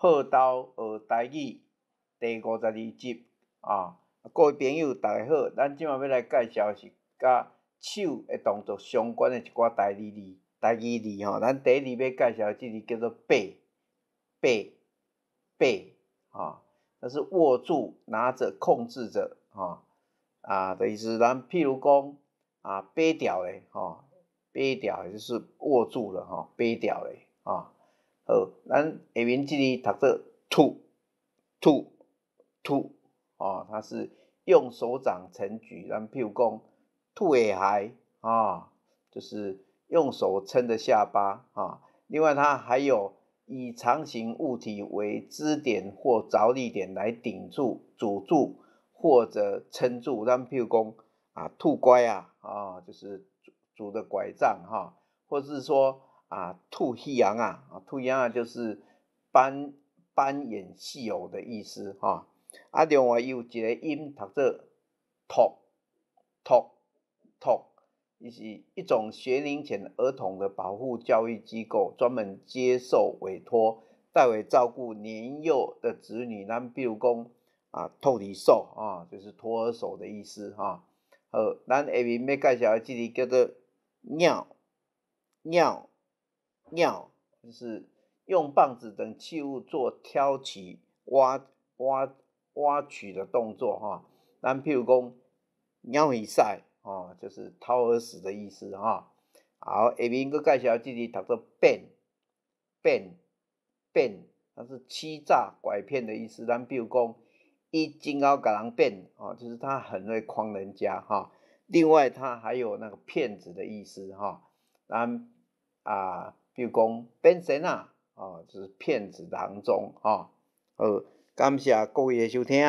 破刀学台语第52集啊。各位朋友，大家好，咱即马要来介绍是甲手的动作相关的一寡台语字吼。咱第一字要介绍即字叫做背啊，那是握住、拿着、控制着的意思。咱譬如讲掰掉的掰掉的就是握住了掰掉的好，咱下面这里读作吐它是用手掌成举。咱譬如讲吐下海就是用手撑着下巴另外它还有以长形物体为支点或着力点来顶住、阻住或者撑住。咱譬如讲吐拐就是拄的拐杖或是说吐戏洋吐洋就是扮演戏偶的意思另外有一个音读作托，也是一种学龄前儿童的保护教育机构，专门接受委托代为照顾年幼的子女。咱比如讲托儿所就是托儿所的意思咱下面要介绍的这个叫做尿，就是用棒子等器物做挑起、挖取的动作咱譬如讲尿一塞就是掏耳屎的意思好，下面佫介绍这字读作变，它是欺诈、拐骗的意思。咱比如讲，伊真够甲人变就是他很会诓人家另外，它还有那个骗子的意思咱比如讲变神就是骗子囊中好，感谢各位的收听